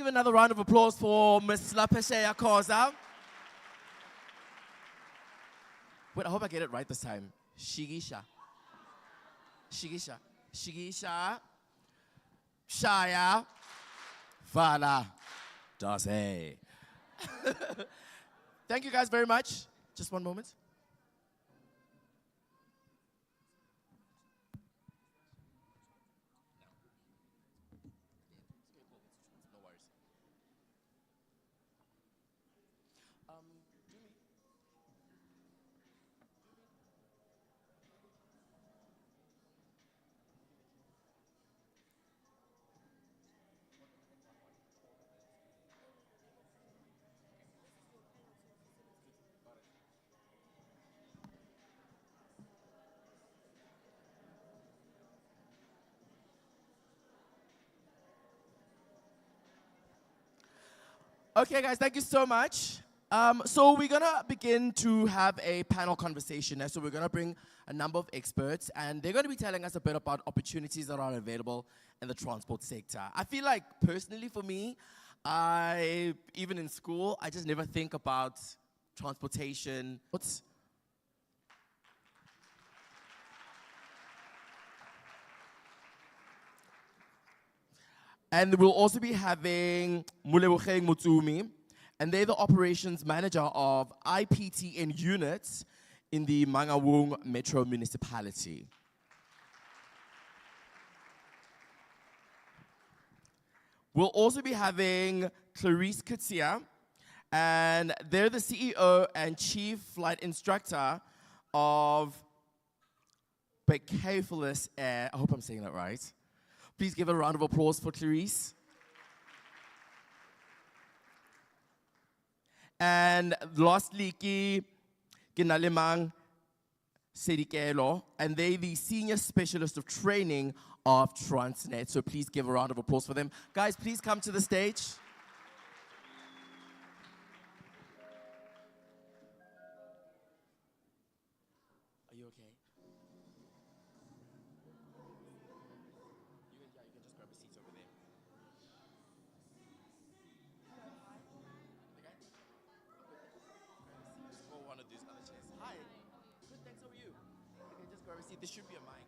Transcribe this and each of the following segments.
give another round of applause for Miss Lapesheya Koza. Wait, I hope I get it right this time. Shigisha. Shigisha. Shigisha. Shaya. Vala. Dase. Thank you guys very much. Just one moment. Okay, guys, thank you so much. So we're going to begin to have a panel conversation. So we're going to bring a number of experts, and they're going to be telling us a bit about opportunities that are available in the transport sector. I feel like, personally, for me, even in school, I just never think about transportation. And we'll also be having Muleboheng Mutsumi, and they're the operations manager of IPTN units in the Mangaung Metro Municipality. We'll also be having Clarice Kitsia, and they're the CEO and Chief Flight Instructor of Becafelis Air. I hope I'm saying that right. Please give a round of applause for Clarice. And lastly, Kinalemang Sedikelo, and they're the Senior Specialist of Training of Transnet. So please give a round of applause for them. Guys, please come to the stage. Are you okay? You can just grab a seat over there. Just go one of these other chairs. Hi. Good, thanks. How are you? Okay, just grab a seat. There should be a mic.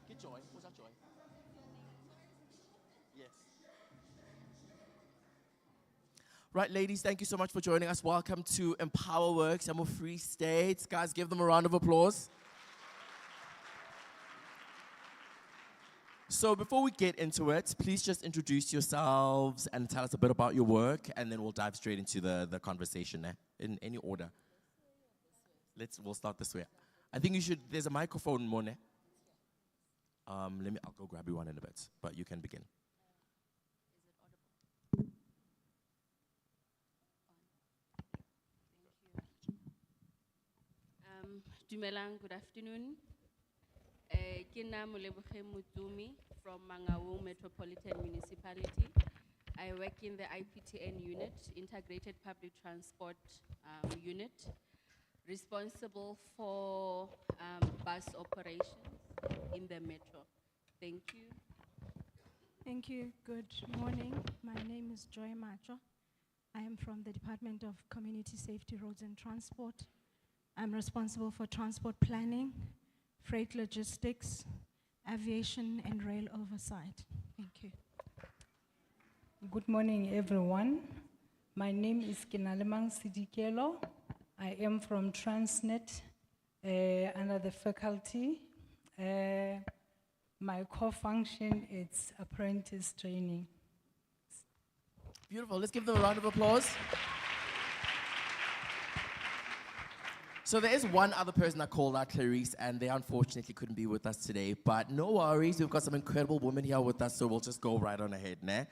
Get Joy. What's that, Joy? Yes. Right, ladies, thank you so much for joining us. Welcome to Empower Works, Eyw Free State. Guys, give them a round of applause. So before we get into it, please just introduce yourselves and tell us a bit about your work, and then we'll dive straight into the conversation in any order. We'll start this way. I think there's a microphone, Mone. I'll go grab you one in a bit, but you can begin. Dumelang, good afternoon. Kina Muleboheng Mutsumi from Mangaung Metropolitan Municipality. I work in the IPTN unit, Integrated Public Transport unit, responsible for bus operations in the metro. Thank you. Thank you. Good morning. My name is Joy Macho. I am from the Department of Community Safety, Roads and Transport. I'm responsible for transport planning, freight logistics, aviation and rail oversight. Thank you. Good morning, everyone. My name is Kinalemang Sedikelo. I am from Transnet under the faculty. My core function is apprentice training. Beautiful. Let's give them a round of applause. So there is one other person that called out, Clarice, and they unfortunately couldn't be with us today. But no worries, we've got some incredible women here with us, so we'll just go right on ahead, né?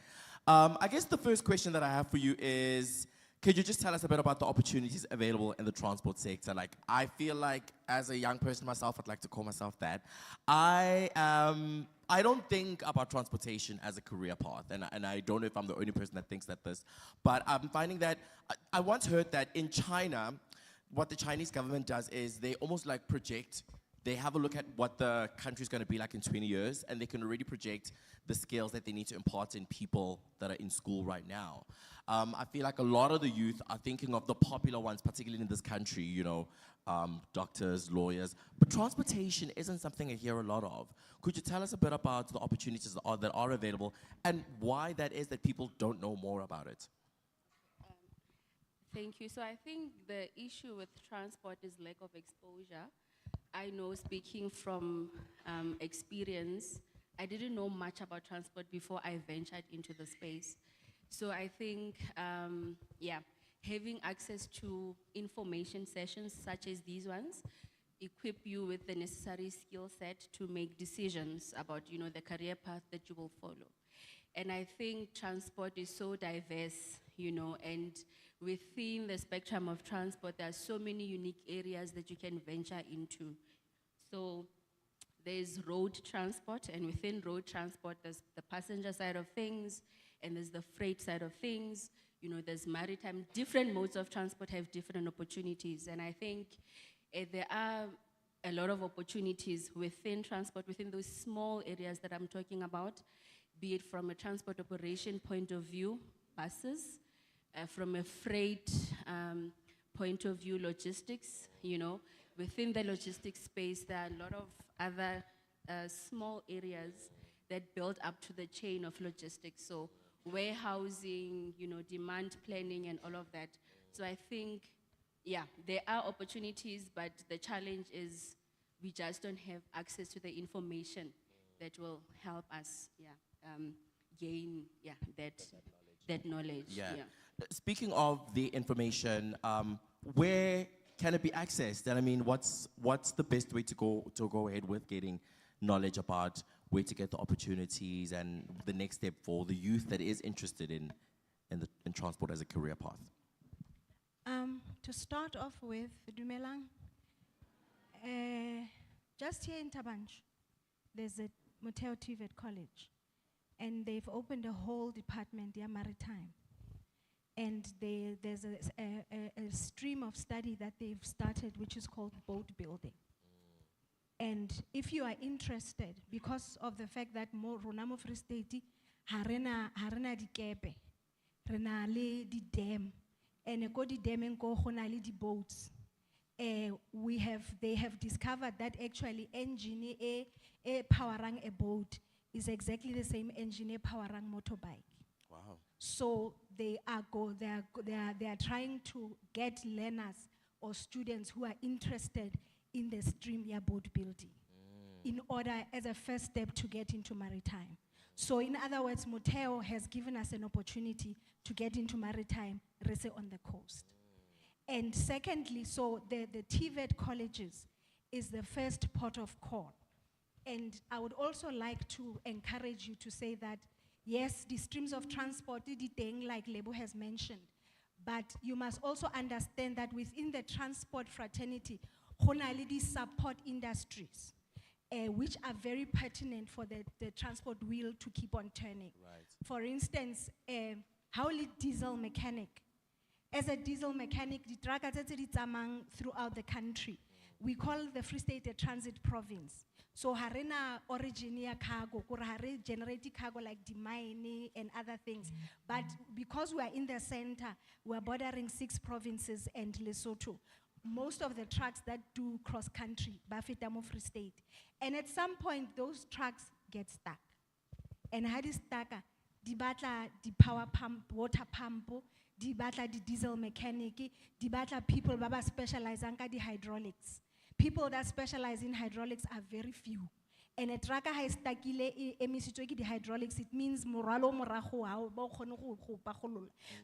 I guess the first question that I have for you is, could you just tell us a bit about the opportunities available in the transport sector? Like, I feel like as a young person myself, I'd like to call myself that. I I don't think about transportation as a career path, and I don't know if I'm the only person that thinks that this, but I'm finding that, I once heard that in China, what the Chinese government does is they almost like project, they have a look at what the country's gonna be like in 20 years, and they can already project the skills that they need to impart in people that are in school right now. I feel like a lot of the youth are thinking of the popular ones, particularly in this country, you know, doctors, lawyers, but transportation isn't something I hear a lot of. Could you tell us a bit about the opportunities that are available and why that is that people don't know more about it? Thank you. So I think the issue with transport is lack of exposure. I know, speaking from experience, I didn't know much about transport before I ventured into the space. So I think, having access to information sessions such as these ones equip you with the necessary skill set to make decisions about, you know, the career path that you will follow. And I think transport is so diverse, you know, and within the spectrum of transport, there are so many unique areas that you can venture into. So there's road transport, and within road transport, there's the passenger side of things, and there's the freight side of things. You know, there's maritime. Different modes of transport have different opportunities, and I think there are a lot of opportunities within transport, within those small areas that I'm talking about, be it from a transport operation point of view, buses, from a freight point of view, logistics, you know. Within the logistics space, there are a lot of other small areas that build up to the chain of logistics. So warehousing, you know, demand planning and all of that. So I think, yeah, there are opportunities, but the challenge is we just don't have access to the information that will help us, gain, that knowledge. Yeah. Speaking of the information, where can it be accessed? And I mean, what's the best way to go ahead with getting knowledge about where to get the opportunities and the next step for the youth that is interested in transport as a career path? To start off with, Dumelang, just here in Tabanch, there's a Motheo TVET college, and they've opened a whole department, maritime. And there's a stream of study that they've started, which is called boat building. And if you are interested, because of the fact that rona mo Free State harena dikepe, rena le di dam, and go di dam go hona le di boats. They have discovered that actually engine powering a boat is exactly the same engine powering motorbike. Wow. So they are trying to get learners or students who are interested in the stream boat building in order as a first step to get into maritime. So in other words, Motheo has given us an opportunity to get into maritime, on the coast. And secondly, so the TVET colleges is the first port of call. And I would also like to encourage you to say that, yes, the streams of transport, like Lebo has mentioned, but you must also understand that within the transport fraternity, these support industries, which are very pertinent for the transport wheel to keep on turning. Right. For instance, how diesel mechanic. As a diesel mechanic, the trucks throughout the country. We call the Free State a transit province. So harena originea cargo, generate cargo like the mine and other things. But because we are in the center, we are bordering 6 provinces and Lesotho. Most of the trucks that do cross country, Bafetamo Free State. And at some point, those trucks get stuck. And how is stuck? Di batla di power pump, water pump, di batla di diesel mechanic, di batla people baba specialize in the hydraulics. People that specialize in hydraulics are very few. And a truck has takile the hydraulics, it means moralo morago.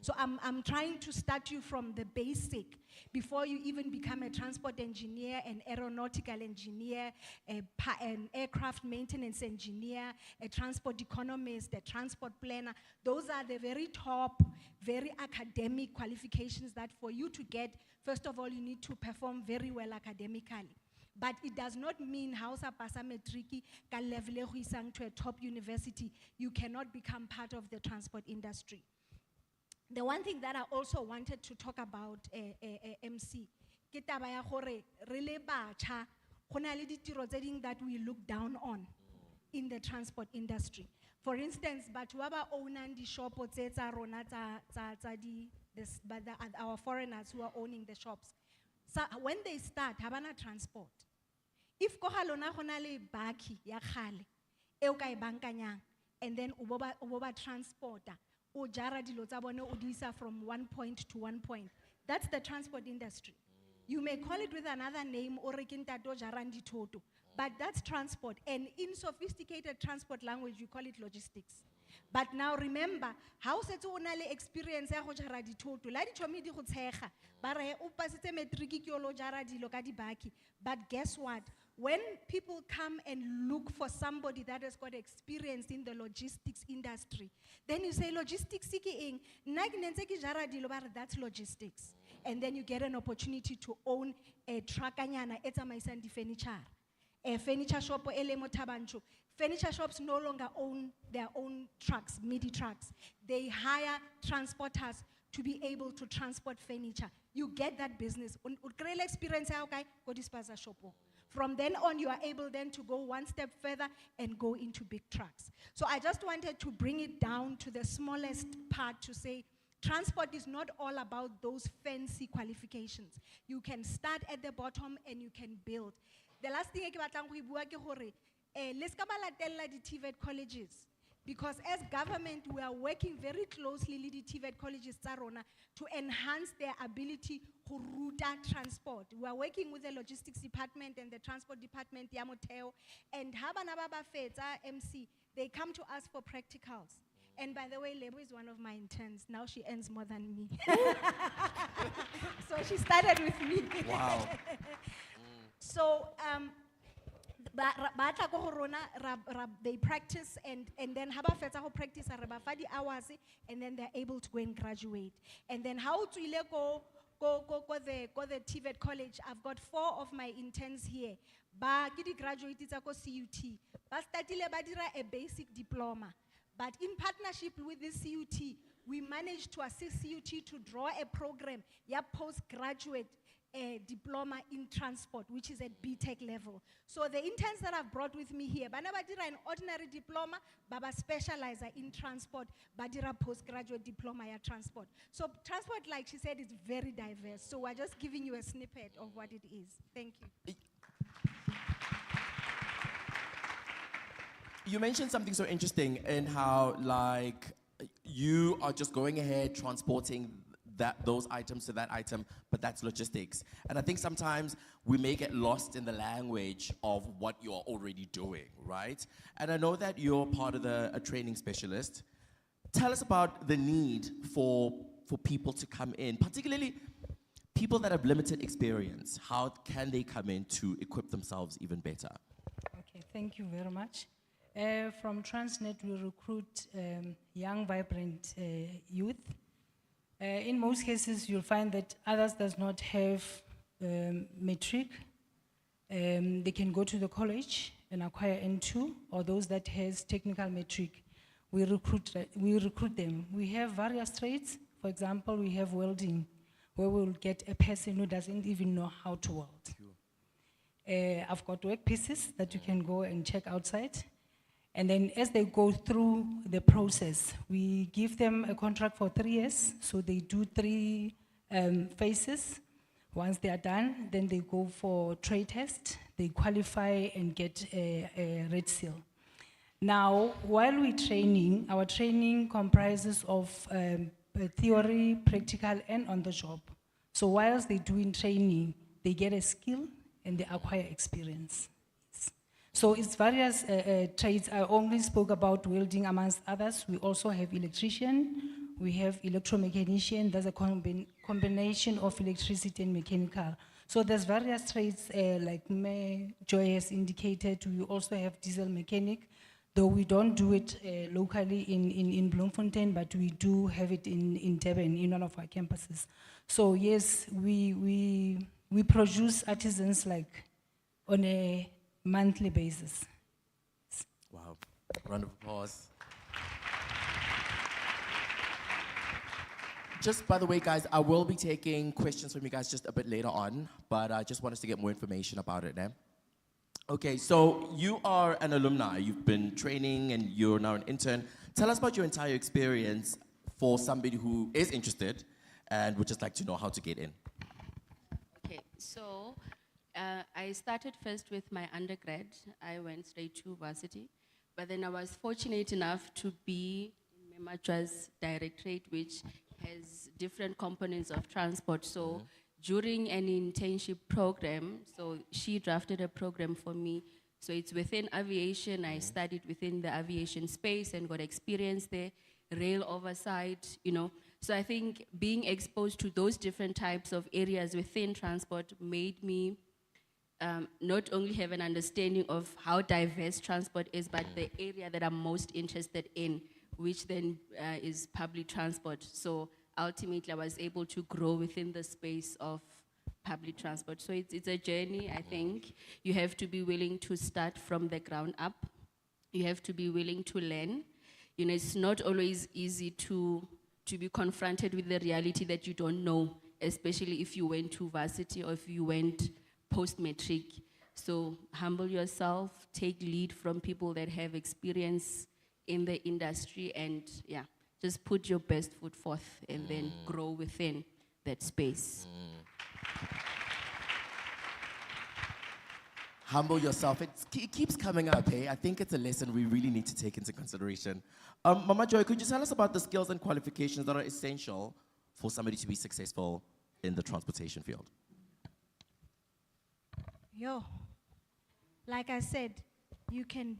So I'm trying to start you from the basic before you even become a transport engineer, an aeronautical engineer, an aircraft maintenance engineer, a transport economist, a transport planner. Those are the very top, very academic qualifications that for you to get, first of all, you need to perform very well academically. But it does not mean Hausa pasa metriki ka level e go isang to a top university, you cannot become part of the transport industry. The one thing that I also wanted to talk about, MC, ke taba ya gore re le batjha, go na le ditiro tse ding that we look down on in the transport industry. For instance, batho ba ba ownang di shopo tse tsa rona our foreigners who are owning the shops. So when they start, ha bana transport. If ko ga lona go na le baki ya khale e o ka e bankanyang, and then o boba transporter, o jara dilo tsa bone o di isa from one point to one point. That's the transport industry. You may call it with another name, or toto, but that's transport. And in sophisticated transport language, you call it logistics. But now remember, how se tso na le experience ya go jara dithoto, la di chomi di go tshega, ba re o pasitse matric ke lo jara dilo ka di baki. But guess what? When people come and look for somebody that has got experience in the logistics industry, then you say logistics ing, that's logistics. And then you get an opportunity to own a truckanyana, etsamaisan furniture. A furniture shop or elemo tabancho. Furniture shops no longer own their own trucks, MIDI trucks. They hire transporters to be able to transport furniture. You get that business. Experience go disperse shop. From then on, you are able then to go one step further and go into big trucks. So I just wanted to bring it down to the smallest part to say, transport is not all about those fancy qualifications. You can start at the bottom and you can build. The last thing I want to say is, let's come the TVET colleges. Because as government, we are working very closely with the TVET colleges to enhance their ability to route transport. We are working with the logistics department and the transport department, Yamoteo, and Habanababa Feta MC, they come to us for practicals. And by the way, Lebo is one of my interns. Now she earns more than me. So she started with me. Wow. So, they practice and then haba fetsa go practice the hours and then they're able to go and graduate. And then how to go the TVET college. I've got 4 of my interns here. Ba ki di graduate tsa ko CUT. Ba startile ba dira a basic diploma. But in partnership with the CUT, we managed to assist CUT to draw a program, postgraduate diploma in transport, which is at BTech level. So the interns that I've brought with me here, Banabadira an ordinary diploma, Baba specializer in transport, Badira postgraduate diploma in transport. So transport, like she said, is very diverse. So we're just giving you a snippet of what it is. Thank you. You mentioned something so interesting in how, like, you are just going ahead transporting those items to that item, but that's logistics. And I think sometimes we may get lost in the language of what you're already doing, right? And I know that you're part of a training specialist. Tell us about the need for people to come in, particularly people that have limited experience. How can they come in to equip themselves even better? Okay, thank you very much. From Transnet, we recruit young, vibrant youth. In most cases, you'll find that others does not have matric. They can go to the college and acquire N2, or those that has technical matric. We recruit them. We have various trades. For example, we have welding, where we'll get a person who doesn't even know how to weld. I've got work pieces that you can go and check outside. And then as they go through the process, we give them a contract for 3 years. So they do 3 phases. Once they are done, then they go for trade test. They qualify and get a red seal. Now, while we're training, our training comprises of theory, practical, and on the job. So whilst they're doing training, they get a skill and they acquire experience. So it's various trades. I only spoke about welding amongst others. We also have electrician, we have electromechanician. There's a combination of electricity and mechanical. So there's various trades like Joy has indicated. We also have diesel mechanic, though we don't do it locally in Bloemfontein, but we do have it in Durban, in one of our campuses. So yes, we produce artisans like on a monthly basis. Wow. Round of applause. Just by the way, guys, I will be taking questions from you guys just a bit later on, but I just want us to get more information about it, eh? Okay, so you are an alumni. You've been training and you're now an intern. Tell us about your entire experience for somebody who is interested and would just like to know how to get in. Okay, so I started first with my undergrad. I went straight to varsity, but then I was fortunate enough to be in Mematra's directorate, which has different components of transport. So during an internship program, so she drafted a program for me. So it's within aviation. I studied within the aviation space and got experience there, rail oversight, you know. So I think being exposed to those different types of areas within transport made me not only have an understanding of how diverse transport is, but the area that I'm most interested in, which then is public transport. So ultimately, I was able to grow within the space of public transport. So it's a journey, I think. You have to be willing to start from the ground up. You have to be willing to learn. You know, it's not always easy to be confronted with the reality that you don't know, especially if you went to varsity or if you went post-matric. So humble yourself, take lead from people that have experience in the industry, and yeah, just put your best foot forth and then grow within that space. Humble yourself. It keeps coming up, hey? I think it's a lesson we really need to take into consideration. Mama Joy, could you tell us about the skills and qualifications that are essential for somebody to be successful in the transportation field? Like I said, you can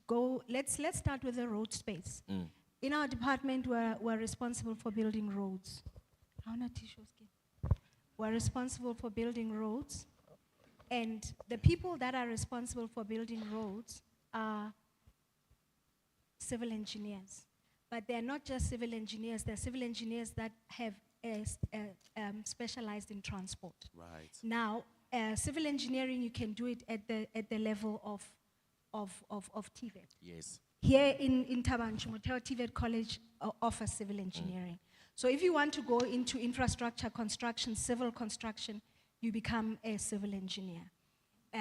go, let's start with the road space. In our department, we're responsible for building roads. We're responsible for building roads, and the people that are responsible for building roads are civil engineers. But they're not just civil engineers, they're civil engineers that have specialized in transport. Right. Now, civil engineering, you can do it at the level of TVET. Yes. Here in Tabanchu, TVET College offers civil engineering. So if you want to go into infrastructure construction, civil construction, you become a civil engineer.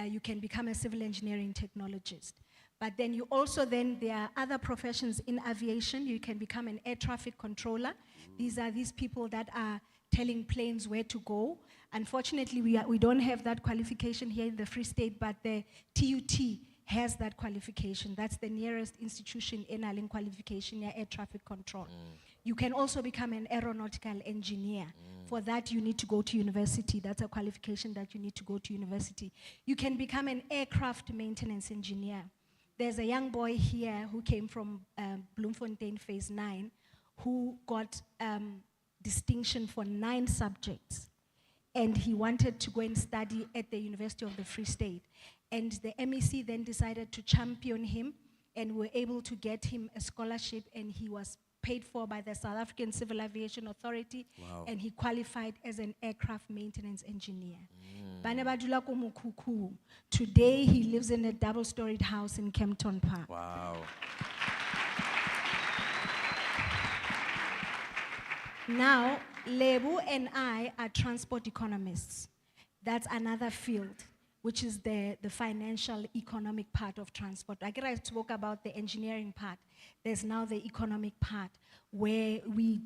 You can become a civil engineering technologist. But then you also there are other professions in aviation. You can become an air traffic controller. These are these people that are telling planes where to go. Unfortunately, we don't have that qualification here in the Free State, but the TUT has that qualification. That's the nearest institution in Alin qualification, air traffic control. You can also become an aeronautical engineer. For that, you need to go to university. That's a qualification that you need to go to university. You can become an aircraft maintenance engineer. There's a young boy here who came from Bloemfontein Phase 9 who got distinction for 9 subjects. And he wanted to go and study at the University of the Free State. And the MEC then decided to champion him, and were able to get him a scholarship, and he was paid for by the South African Civil Aviation Authority. Wow. And he qualified as an aircraft maintenance engineer. Today he lives in a double-storied house in Kempton Park. Wow. Now, Lebu and I are transport economists. That's another field, which is the financial economic part of transport. Like I spoke about the engineering part, there's now the economic part where we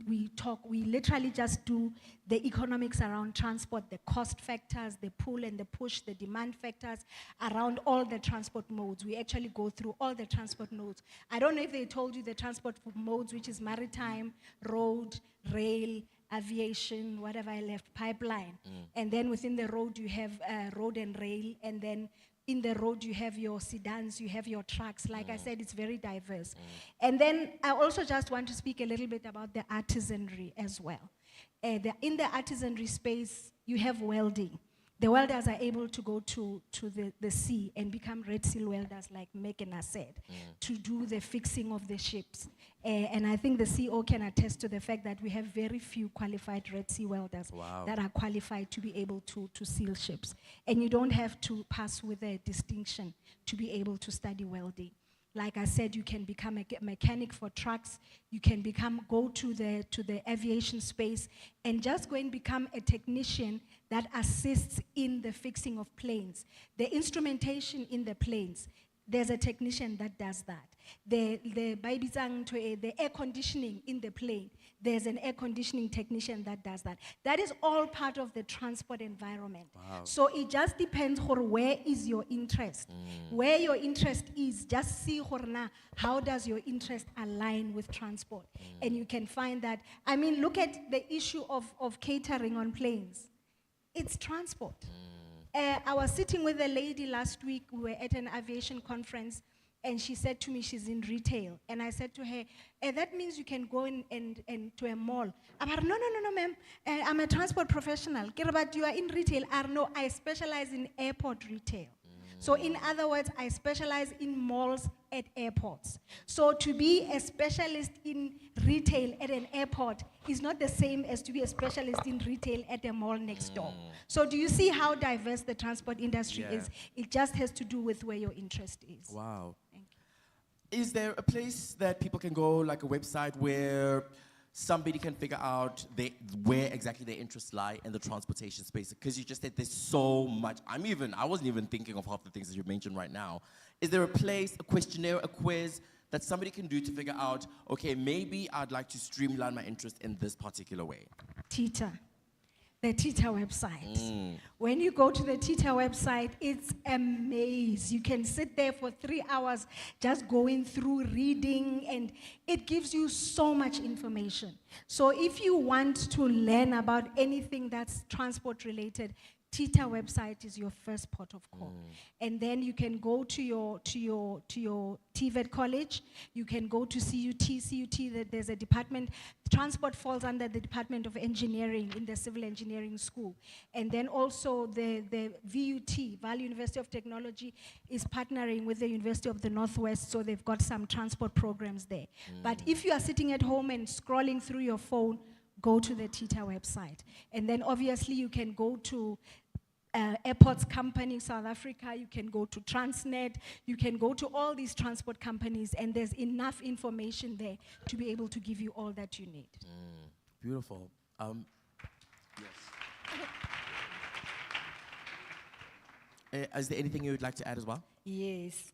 literally just do the economics around transport, the cost factors, the pull and the push, the demand factors around all the transport modes. We actually go through all the transport modes. I don't know if they told you the transport modes, which is maritime, road, rail, aviation, whatever I left, pipeline. And then within the road you have road and rail, and then in the road you have your sedans, you have your trucks. Like I said, it's very diverse. And then I also just want to speak a little bit about the artisanry as well. In the artisanry space, you have welding. The welders are able to go to the sea and become Red Seal welders, like Megan said, to do the fixing of the ships. And I think the CEO can attest to the fact that we have very few qualified Red Sea welders that are qualified to be able to seal ships. And you don't have to pass with a distinction to be able to study welding. Like I said, you can become a mechanic for trucks. You can go to the aviation space and just go and become a technician that assists in the fixing of planes. The instrumentation in the planes, there's a technician that does that. The air conditioning in the plane, there's an air conditioning technician that does that. That is all part of the transport environment. Wow. So it just depends on where is your interest. Where your interest is, just see how does your interest align with transport. And you can find that, I mean, look at the issue of catering on planes. It's transport. I was sitting with a lady last week. We were at an aviation conference, and she said to me she's in retail. And I said to her, that means you can go in and to a mall. I'm like, no, ma'am. I'm a transport professional. But you are in retail. No, I specialize in airport retail. So in other words, I specialize in malls at airports. So to be a specialist in retail at an airport is not the same as to be a specialist in retail at a mall next door. So do you see how diverse the transport industry is? It just has to do with where your interest is. Wow. Thank you. Is there a place that people can go, like a website where somebody can figure out where exactly their interests lie in the transportation space? Because you just said there's so much. I wasn't even thinking of half the things that you mentioned right now. Is there a place, a questionnaire, a quiz that somebody can do to figure out, okay, maybe I'd like to streamline my interest in this particular way? TITA. The TITA website. When you go to the TITA website, it's a maze. You can sit there for 3 hours just going through reading, and it gives you so much information. So if you want to learn about anything that's transport related, TITA website is your first port of call. And then you can go to your TVET college. You can go to CUT, there's a department. Transport falls under the Department of Engineering in the Civil Engineering School. And then also the VUT, Valley University of Technology, is partnering with the University of the Northwest, so they've got some transport programs there. But if you are sitting at home and scrolling through your phone, go to the TITA website. And then obviously you can go to Airports Company South Africa, you can go to Transnet, you can go to all these transport companies, and there's enough information there to be able to give you all that you need. Beautiful. Yes. Is there anything you would like to add as well? Yes.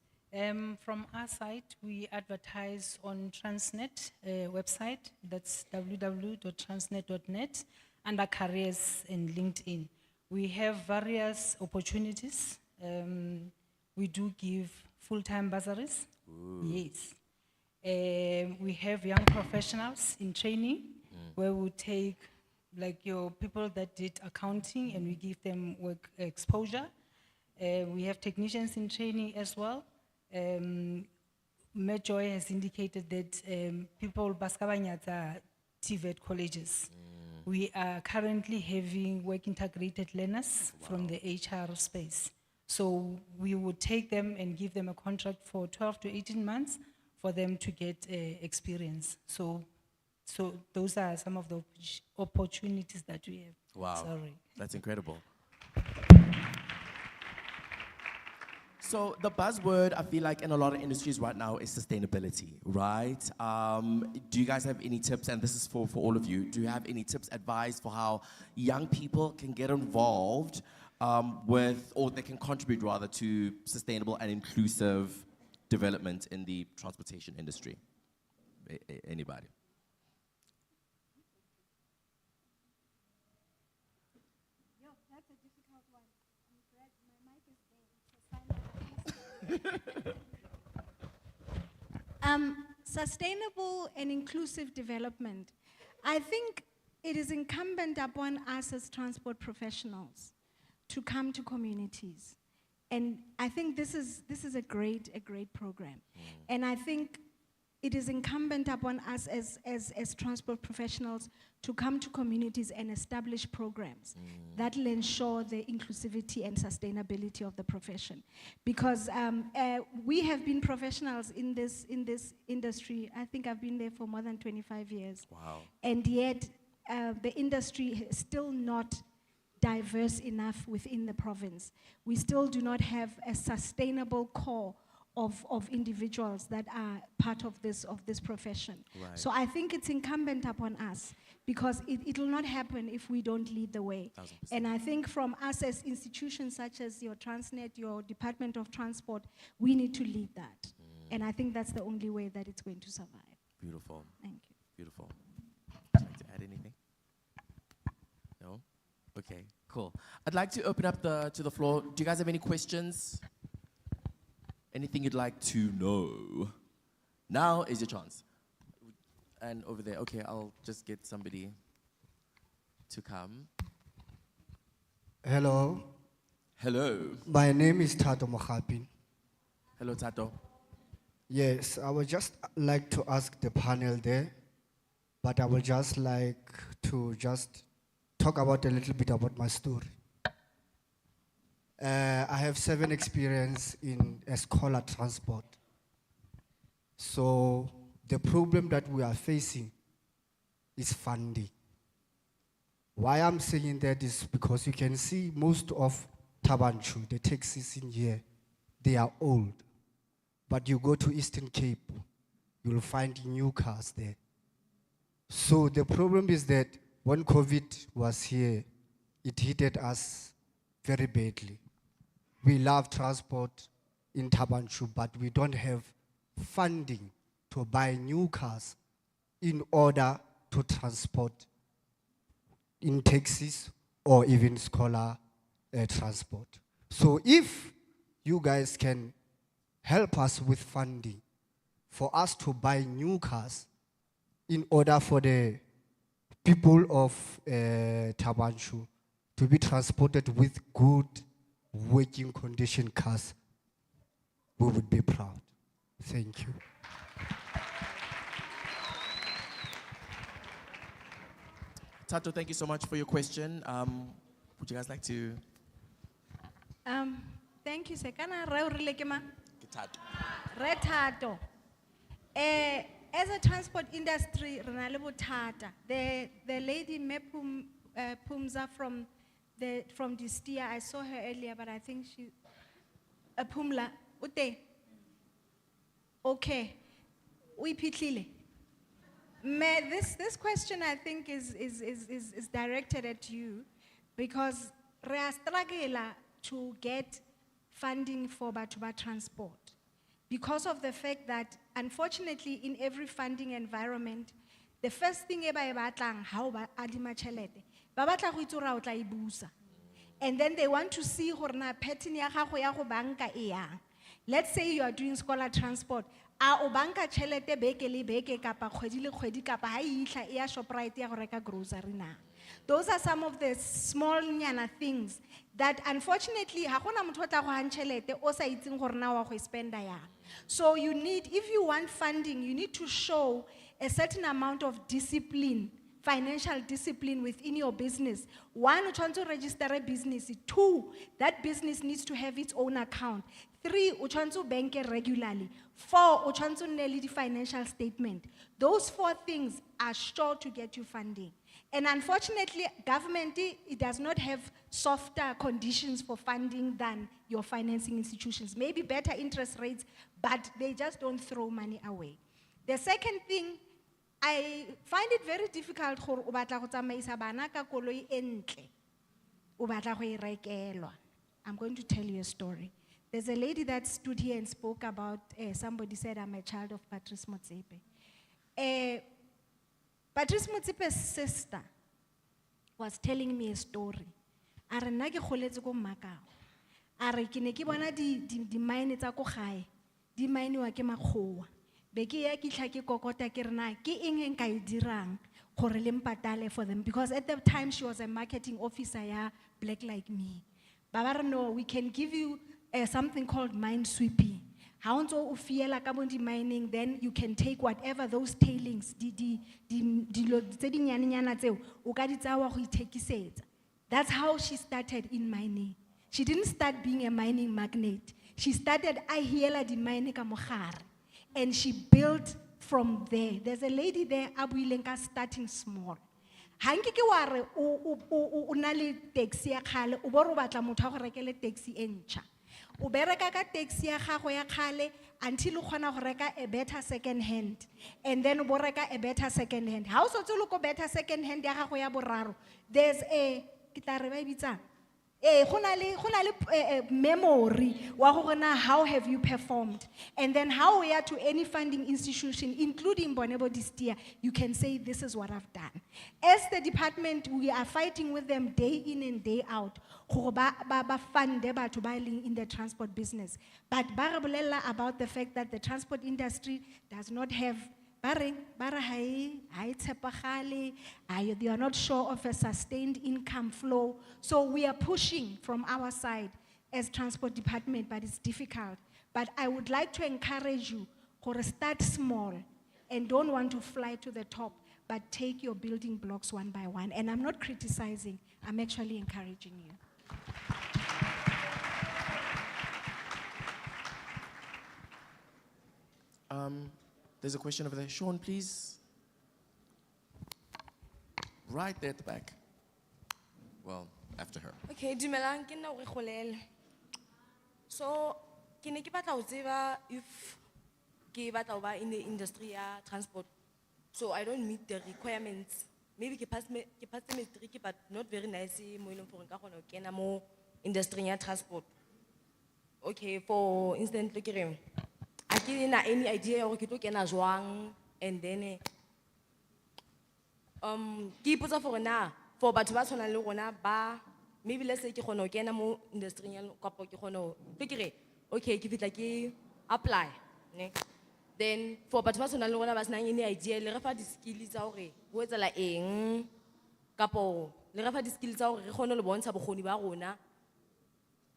From our side, we advertise on Transnet website. That's www.transnet.net, under careers and LinkedIn. We have various opportunities. We do give full-time bursaries. Yes. We have young professionals in training, where we take like your people that did accounting and we give them work exposure. We have technicians in training as well. Joy has indicated that people baskabanyata TVET colleges. We are currently having work integrated learners from the HR space. So we would take them and give them a contract for 12 to 18 months for them to get experience. So those are some of the opportunities that we have. Wow. Sorry. That's incredible. So the buzzword, I feel like, in a lot of industries right now is sustainability, right? Do you guys have any tips, and this is for all of you, do you have any tips, advice for how young people can get involved or they can contribute rather to sustainable and inclusive development in the transportation industry? Anybody? That's a difficult one. I'm glad my mic is there. Sustainable and inclusive development. I think it is incumbent upon us as transport professionals to come to communities. And I think this is a great program. And I think it is incumbent upon us as transport professionals to come to communities and establish programs that will ensure the inclusivity and sustainability of the profession. Because we have been professionals in this industry. I think I've been there for more than 25 years. Wow. And yet, the industry is still not diverse enough within the province. We still do not have a sustainable core of individuals that are part of this profession. Right. So I think it's incumbent upon us, because it will not happen if we don't lead the way. 1000%. And I think from us as institutions such as your Transnet, your Department of Transport, we need to lead that. And I think that's the only way that it's going to survive. Beautiful. Thank you. Beautiful. Would you like to add anything? No? Okay, cool. I'd like to open up to the floor. Do you guys have any questions? Anything you'd like to know? Now is your chance. And over there, okay, I'll just get somebody to come. Hello, Hello. my name is Tato Mokhapin. Hello, Tato. Yes, I would just like to ask the panel there, but I would just like to talk about a little bit about my story. I have 7 experience in escola transport. So the problem that we are facing is funding. Why I'm saying that is because you can see most of Tabanchu, the taxis in here, they are old. But you go to Eastern Cape, you'll find new cars there. So the problem is that when COVID was here, it hit us very badly. We love transport in Tabanchu, but we don't have funding to buy new cars in order to transport in taxis or even scholar transport. So if you guys can help us with funding for us to buy new cars in order for the people of Tabanchu to be transported with good working condition cars, we would be proud. Thank you. Tato, thank you so much for your question. Would you guys like to? Thank you, Sekana. Tato. Tato. Retato. As a transport industry, the lady Mepum Pumza from Distia, I saw her earlier, but I think she Pumla Ute. Okay. We pitlile. This question I think is directed at you, because we are struggling to get funding for Batuba transport, because of the fact that unfortunately in every funding environment, the first thing how adima chelete ba batla go itse ra o tla e busa, and then they want to see gore na pattern ya gago ya go banka e yang. Let's say you are doing scholar transport, a o banka chelete beke le beke kapa kgwedi le kgwedi kapa ha e itla e ya Shoprite ya go reka grocery na. Those are some of the small nyana things that unfortunately ha gona motho o tla go han chelete o sa itseng gore na wa go spenda yang. So you need, if you want funding, you need to show a certain amount of discipline, financial discipline within your business. 1, you want to register a business. 2, that business needs to have its own account. 3, you want to bank it regularly. 4, you want to nail the financial statement. Those 4 things are sure to get you funding. And unfortunately, government, it does not have softer conditions for funding than your financing institutions. Maybe better interest rates, but they just don't throw money away. The second thing, I find it very difficult for o batla go tsamaisa bana ka koloi entle. O batla go e rekelwa. I'm going to tell you a story. There's a lady that stood here and spoke about, somebody said, I'm a child of Patrice Motsepe. Patrice Motsepe's sister was telling me a story. A re nna ke kgoletse ko Makao. A re ke ne ke bona di mine tsa ko gae. Di mine wa ke makgowa. Be ke ya ke tla ke kokota ke re na ke eng e nka e dirang gore le mpatale for them, because at the time she was a marketing officer ya Black Like Me. Baba re no, we can give you something called mine sweeping. Ha o ntso o fiela ka bo di-mining, then you can take whatever those tailings, dilo tse dinyanenyana tseo, o ka di tsaya wa go ithekisetsa. That's how she started in mining. She didn't start being a mining magnate. She started hiela di mine ka mogare, and she built from there. There's a lady there, Abuilenka, starting small. Hanki ke ware o na le taxi ya khale, o bo re batla motho a go rekele taxi e ntšha. O bereka ka taxi ya gago ya khale until o kgona go reka a better second hand, and then o bo reka a better second hand. Ha o sotse o le ko better second hand ya gago ya boraro, there's a ke tla re ba e bitsang go na le memory wa gore na how have you performed, and then how we are to any funding institution, including Bonebo Distia, you can say this is what I've done. As the department, we are fighting with them day in and day out gore ba fund batho ba leng in the transport business, but ba re bolela about the fact that the transport industry does not have they are not sure of a sustained income flow. So we are pushing from our side as transport department, but it's difficult. But I would like to encourage you to start small and don't want to fly to the top, but take your building blocks one by one. And I'm not criticizing, I'm actually encouraging you. There's a question over there. Sean, please. Right there at the back. Well, after her. Okay, dumelang ke nna o re kgolele. So, ke ne ke batla ho tseba if ke batla ho ba in the industry ya transport. So I don't meet the requirements. Maybe ke pass matric, but not very nice mo ileng for nka kgona ho kena mo industry ya transport. Okay, for instance, ke re I didn't have any idea or kito kena jwang, and then ke ipotsa for na for batho ba tshwanang le rona ba maybe let's say ke kgona ho kena mo industry ya kapo ke kgona ho ke re okay ke fitla ke apply ne, then for batho ba tshwanang le rona ba senang any idea le re fa di skills tsa hore ho etsala eng kapo le re fa di skills tsa hore re kgone le bontsha bokgoni ba rona.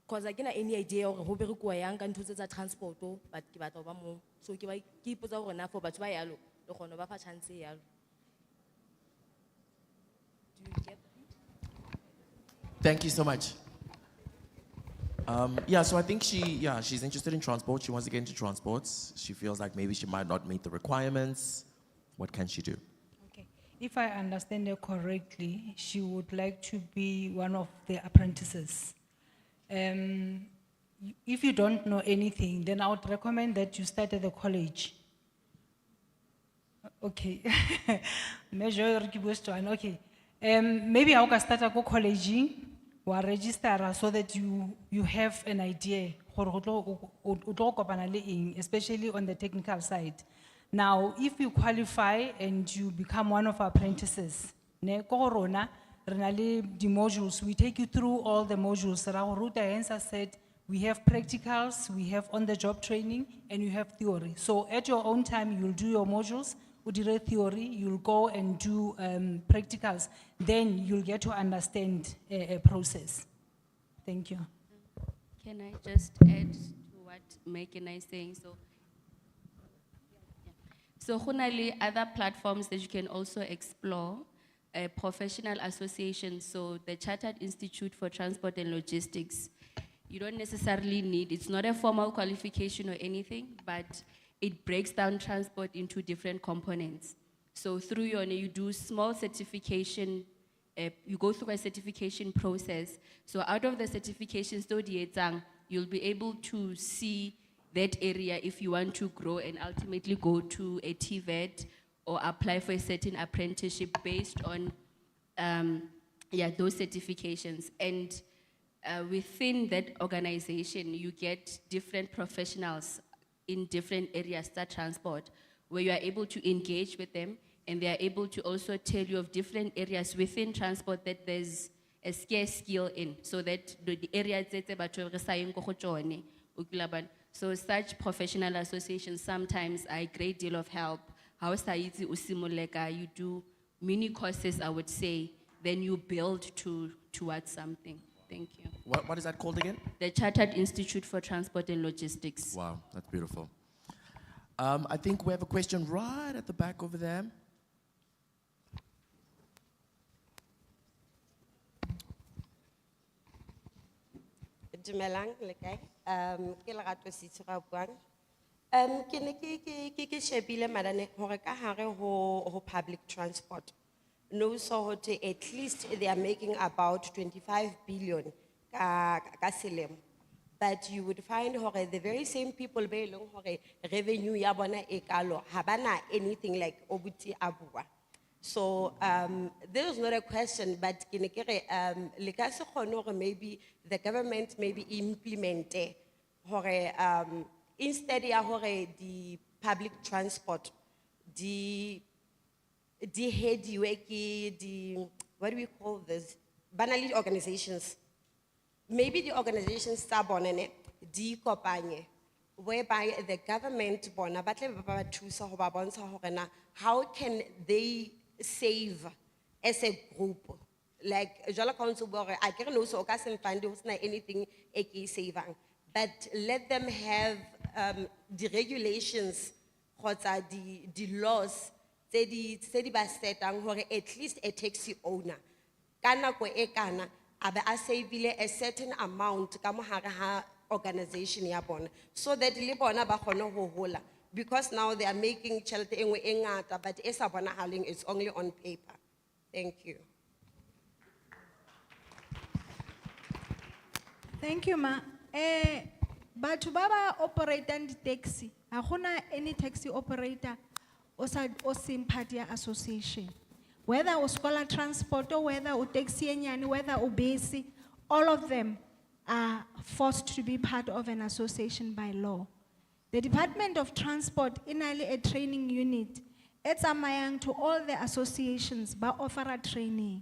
Because I get any idea or who be required and to the transport, but give out over more. So keep us over enough for but by yellow, the one of a chance. Do you get that? Thank you so much. Yeah, so I think she's interested in transport. She wants to get into transports. She feels like maybe she might not meet the requirements. What can she do? Okay. If I understand her correctly, she would like to be one of the apprentices. If you don't know anything, then I would recommend that you start at the college. Okay. Measure question. Okay. Maybe I will start at go college or register so that you have an idea, especially on the technical side. Now, if you qualify and you become one of our apprentices, ne corona. The modules, we take you through all the modules. Ruta Hensa said, we have practicals, we have on-the-job training, and you have theory. So at your own time, you'll do your modules, udire theory, you'll go and do practicals. Then you'll get to understand a process. Thank you. Can I just add to what Megan is saying? So Hunali, other platforms that you can also explore. A professional association, so the Chartered Institute for Transport and Logistics. You don't necessarily need, it's not a formal qualification or anything, but it breaks down transport into different components. So through you do small certification, you go through a certification process. So out of the certification, you'll be able to see that area if you want to grow and ultimately go to a TVET or apply for a certain apprenticeship based on those certifications. And within that organization, you get different professionals in different areas that transport, where you are able to engage with them, and they are able to also tell you of different areas within transport that there's a scarce skill in, so that the areas so such professional associations sometimes are a great deal of help. How you do mini courses, I would say, then you build towards something. Thank you. What is that called again? The Chartered Institute for Transport and Logistics. Wow, that's beautiful. I think we have a question right at the back over there. Dumelang le kae? Ke Lerato Sitso ga buang. Ke ne ke shebile madane hore ka hare ho public transport. No so hote at least they are making about 25 billion ka selemo. But you would find hore the very same people be leng hore revenue ya bona e kalo ha bana anything like obuti abua. So this is not a question, but le ka se kgone hore maybe the government maybe implement instead ya hore the public transport the headiwe ke the, what do we call this, banally organizations, maybe the organizations tsa bona ne di kopanye, whereby the government bona ba tle ba ba thusa ho ba bontsha hore na how can they save as a group, like jwalo ka ntse bo re a ke re no so ka se mfandi ho sena anything e ke saving, but let them have the regulations kgotsa the laws tse di ba setang hore at least a taxi owner ka nako e kana a be a savile a certain amount ka mo hare ha organization ya bona, so that le bona ba kgone ho hola, because now they are making tjhelete e nngwe e ngata but e sa bonahaleng, it's only on paper. Thank you. Thank you, ma. Batho ba ba operatang di-taxi, ha gona any taxi operator o seng part ya association. Whether o Scholar Transport or whether o taxi e nyane, whether o bese, all of them are forced to be part of an association by law. The Department of Transport in a training unit, it's amayang to all the associations, ba offer a training.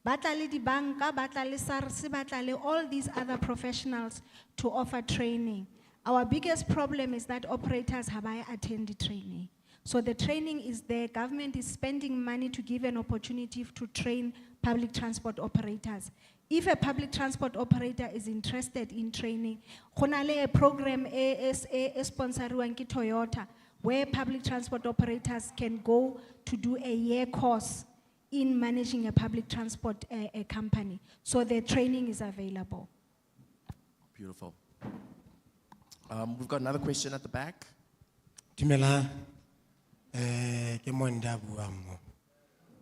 Batali di banka, batali SARS, batali all these other professionals to offer training. Our biggest problem is that operators have attended training. So the training is there, government is spending money to give an opportunity to train public transport operators. If a public transport operator is interested in training, a program sponsored by Toyota, where public transport operators can go to do a year course in managing a public transport company. So the training is available. Beautiful. We've got another question at the back. Dumela, ke Monda bua mo.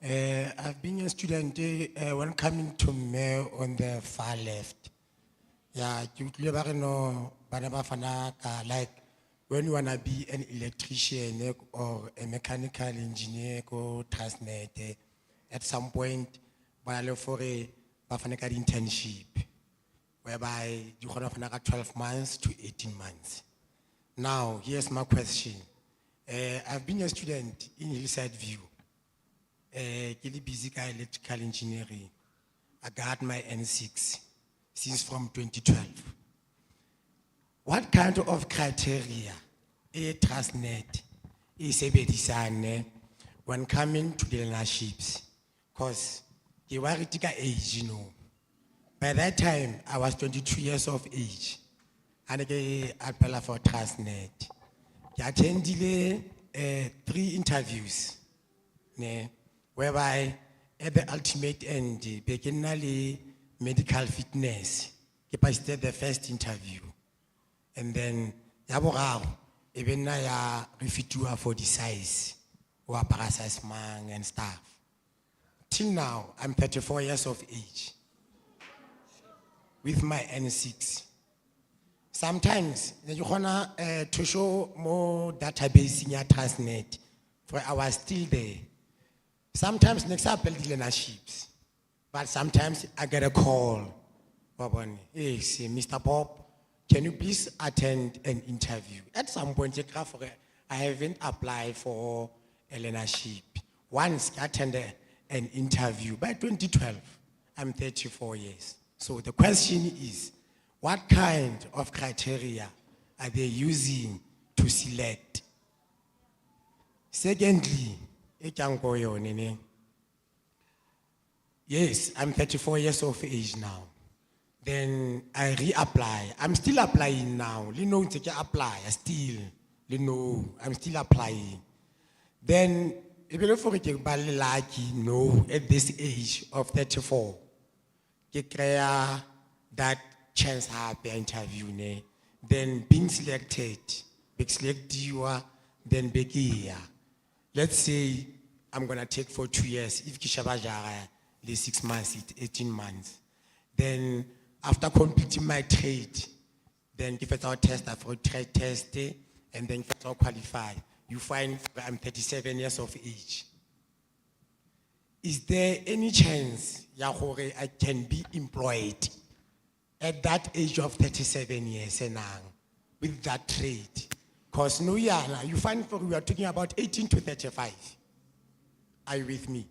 I've been a student when coming to me on the far left. Yeah, you no like when you wanna be an electrician or a mechanical engineer or Transnet, at some point, by for a internship, whereby you have 12 months to 18 months. Now, here's my question. I've been a student in Hillside View. Busy electrical engineering. I got my N6 since from 2012. What kind of criteria a Transnet is a design when coming to the learnerships? Because they were at age, you know. By that time, I was 22 years of age. And I applied for Transnet. I attended 3 interviews, whereby at the ultimate end, beginnerly medical fitness, I passed the first interview. And then, even now, refitua for the size, or parasize man and stuff. Till now, I'm 34 years of age with my N6. Sometimes, you wanna to show more database in your Transnet, for I was still there. Sometimes next up build learnerships, but sometimes I get a call. Hey, say, Mr. Bob, can you please attend an interview? At some point, I haven't applied for a learnership. Once I attended an interview by 2012, I'm 34 years. So the question is, what kind of criteria are they using to select? Secondly, yes, I'm 34 years of age now. Then I reapply. I'm still applying now. You know, take apply. I still, you know, I'm still applying. Then, if you for it, lucky, no, at this age of 34, get that chance have the interview, ne? Then being selected, you are, then big year. Let's say I'm gonna take for 2 years. If Kishabajara, the 6 months, 18 months. Then after completing my trade, then if it's our test for trade test, and then if it's all qualified, you find I'm 37 years of age. Is there any chance, Yahore, I can be employed at that age of 37 years and with that trade? Because no, yeah, you find we are talking about 18 to 35. Are you with me?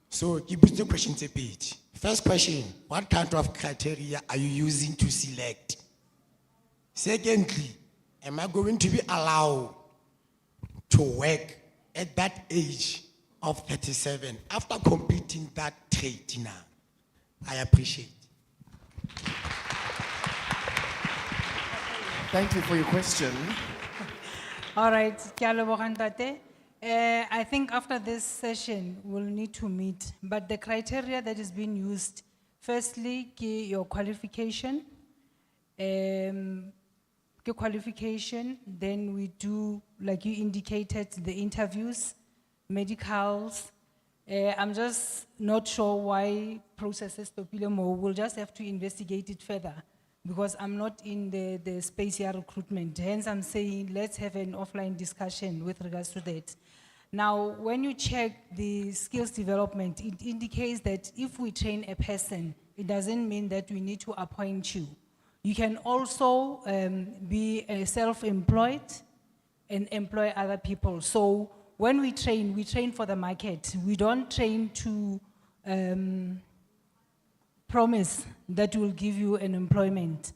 So, give us the questions a bit. First question, what kind of criteria are you using to select? Secondly, am I going to be allowed to work at that age of 37 after completing that trade now? I appreciate. Thank you for your question. All right, ke a leboga ntate. I think after this session, we'll need to meet, but the criteria that is being used, firstly, ke your qualification, then we do, like you indicated, the interviews, medicals. I'm just not sure why processes topile mo. We'll just have to investigate it further because I'm not in the space here recruitment. Hence, I'm saying let's have an offline discussion with regards to that. Now, when you check the skills development, it indicates that if we train a person, it doesn't mean that we need to appoint you. You can also be self-employed and employ other people. So when we train for the market. We don't train to promise that will give you an employment.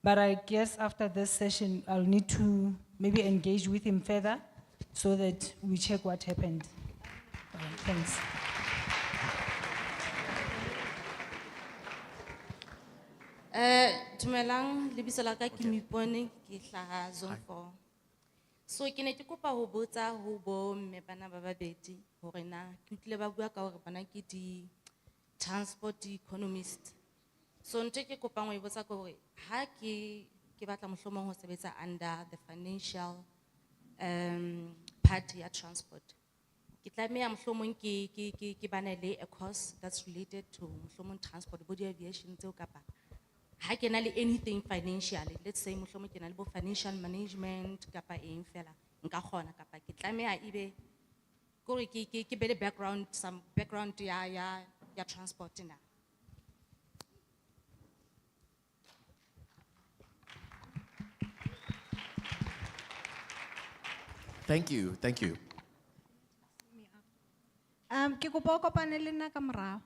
But I guess after this session, I'll need to maybe engage with him further so that we check what happened. Thanks. Dumelang, lebitso la ka ke Moipone, ke hlaha zone 4. So ke ne ke kopa ho botsa ho bo mme bana ba babedi hore na ke utlile ba bua ka hore bana ke di transport economist. So nte ke kopa ngo e botsa ka hore ha ke batla mohlomong ho sebetsa under the financial part ya transport. Ke tlameha mohlomong ke bana le a course that's related to mohlomong transport, body aviation tseo kapa ha ke na le anything financially, let's say mohlomong ke na le bo financial management kapa eng fela nka khona kapa ke tlameha ibe gore ke be le background, some background ya transport na. Thank you, thank you. Ke kopa o kopane le nna ka morao.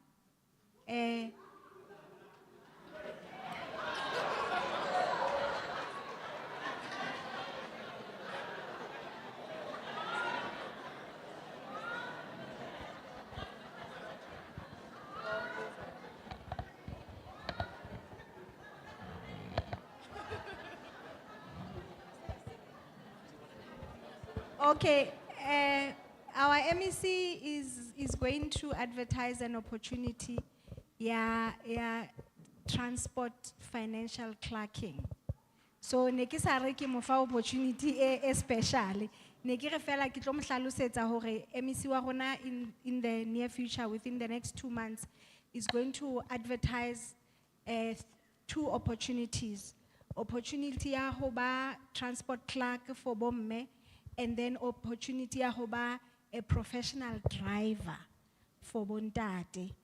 Okay, our MEC is going to advertise an opportunity, transport financial clerking. So neki sare ke mo fa opportunity especially. Neki re fela ke tlo mo hlalosetsa hore MEC wa rona in the near future, within the next 2 months, is going to advertise 2 opportunities. Opportunity ya ho ba transport clerk for bomme, and then opportunity ya ho ba a professional driver for bontate.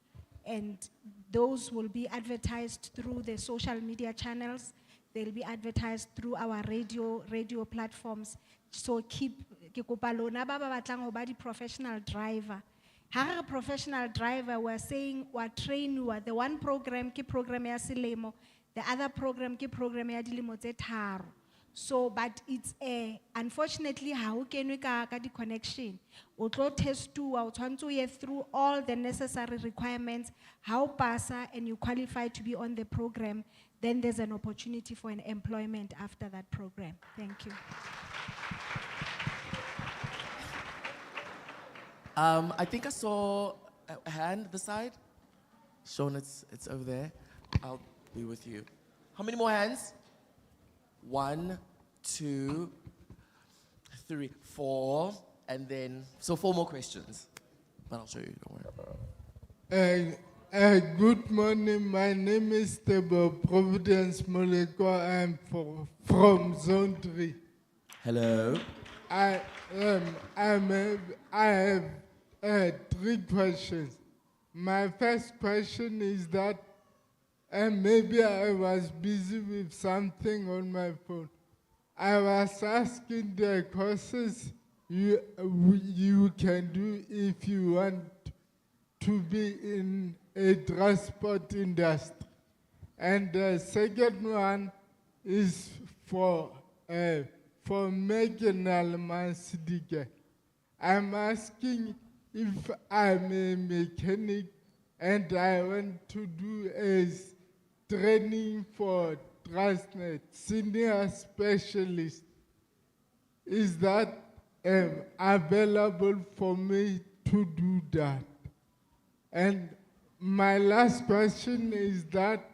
And those will be advertised through the social media channels. They'll be advertised through our radio platforms. So keep ke kopa lona ba batlang ho ba di professional driver. Ha re professional driver, we're saying we train you. The one program ke program ya selemo, the other program ke program ya dilemo tse tharo. So, but it's unfortunately how can we the connection? Otlo test two, I want to get through all the necessary requirements, how passa and you qualify to be on the program, then there's an opportunity for an employment after that program. Thank you. I think I saw a hand at the side. Sean, it's over there. I'll be with you. How many more hands? 1, 2, 3, 4, and then, so 4 more questions. But I'll show you, don't worry. Good morning, my name is Tebo Providence Moleko. I'm from Zone 3. Hello. I have 3 questions. My first question is that maybe I was busy with something on my phone. I was asking the courses you can do if you want to be in a transport industry. And the second one is for Megan Almansidike. I'm asking if I'm a mechanic and I want to do a training for Transnet, senior specialist. Is that available for me to do that? And my last question is that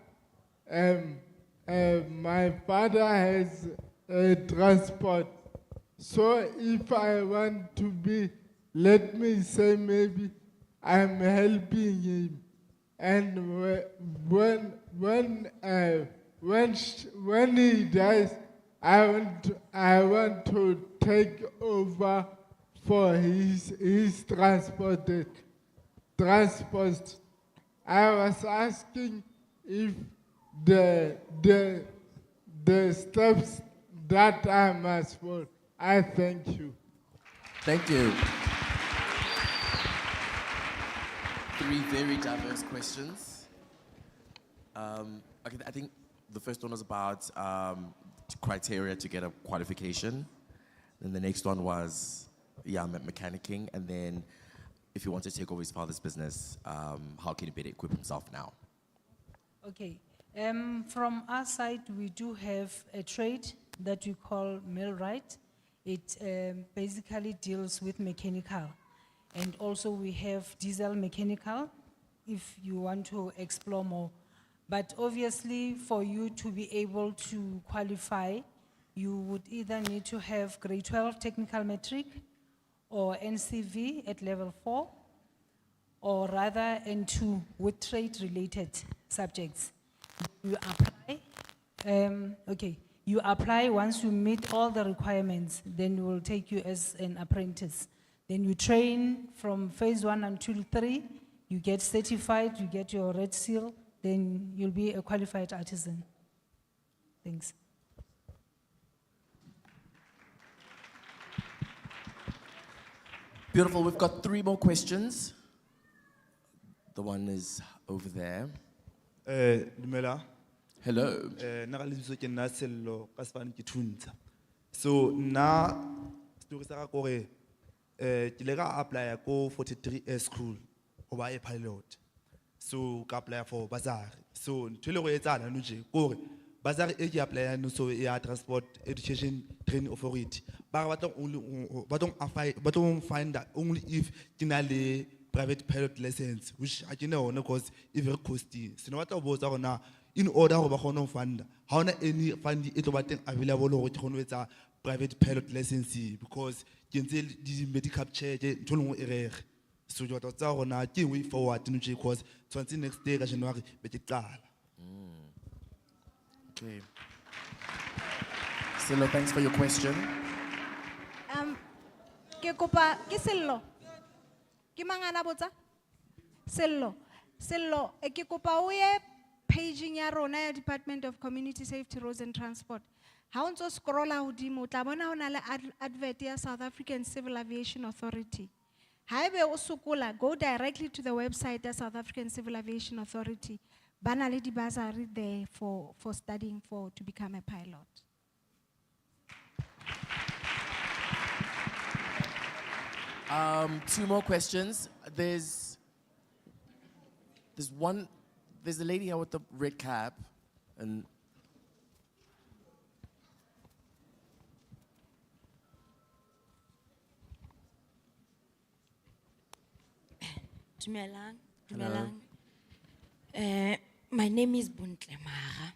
my father has a transport. So if I want to be, let me say maybe I'm helping him. And when he dies, I want to take over for his transport. I was asking if the steps that I must follow. I thank you. Thank you. 3 very diverse questions. Okay, I think the first one was about criteria to get a qualification. Then the next one was, mechanicking. And then if you want to take over his father's business, how can he better equip himself now? Okay. From our side, we do have a trade that we call millwright. It basically deals with mechanical. And also we have diesel mechanical, if you want to explore more. But obviously, for you to be able to qualify, you would either need to have grade 12 technical metric or NCV at level 4, or rather N2 with trade-related subjects. You apply, you apply. Once you meet all the requirements, then we will take you as an apprentice. Then you train from phase 1 until 3, you get certified, you get your red seal, then you'll be a qualified artisan. Thanks. Beautiful, we've got 3 more questions. The one is over there. Dumela. Hello. Nna ka lebitso ke nna Sello ka Sefane ke Thuntsha. So nna story sa ka ke gore ke le ka apply ko 43 school go ba a pilot. So ka apply for bursary. So ntho le go etsana no je gore bursary e ke apply no so ya Transport Education Training Authority. Ba batla only ba don't find that only if ke na le private pilot license, which I know because it's very costly. So no matter what now, in order to have fund, how na any fund it available or to private pilot license because you can tell the medical check to no error. So you got to na can we forward to because 20 next day January but it Okay. Silo, thanks for your question. Ke kopa ke Sello. Ke mangana botsa? Sello. Ke kopa o ye paging ya rona ya Department of Community Safety, Roads and Transport. Ha o ntso scrolla hodimo o tla bona hona le advert ya South African Civil Aviation Authority. Haebe o sokola, go directly to the website of South African Civil Aviation Authority. Bana le di bursary there for studying to become a pilot. Two more questions. There's a lady here with the red cap, and Dumelang, Hello. dumelang. My name is Buntle Mara.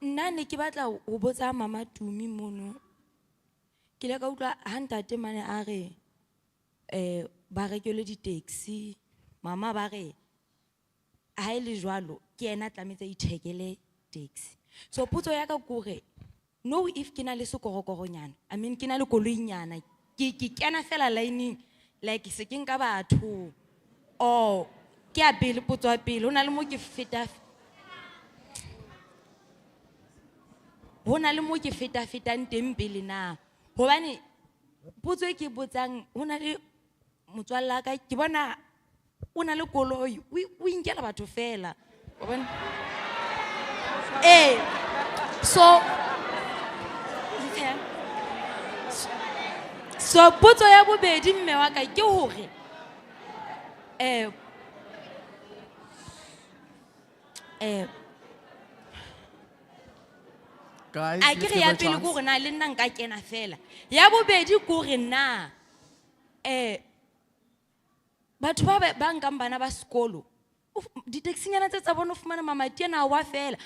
Nna ne ke batla ho botsa Mama Tumi mono. Ke le ka utlwa ha ntate mane a re ba rekele di-taxi, mama ba re ha e le jwalo ke ena tlametse a ithekele taxi. So potso ya ka ke hore no if ke na le sekorokoronyana, I mean ke na le koloinyana, ke kena fela lining like se ke nka batho or ke a pele potso ya pele ho na le mo ke feta fetang teng pele na hobane potso e ke botsang ho na le motswalla ka ke bona o na le koloi o inkela batho fela wa bona so potso ya bobedi mme wa ka ke hore guys, a let's ke re give ya her a pele chance. ko re na le nna nka kena fela ya bobedi ko re na batho ba nkang bana ba sekolo di-taxinyana tse tsa bona o fumana mamati ena wa fela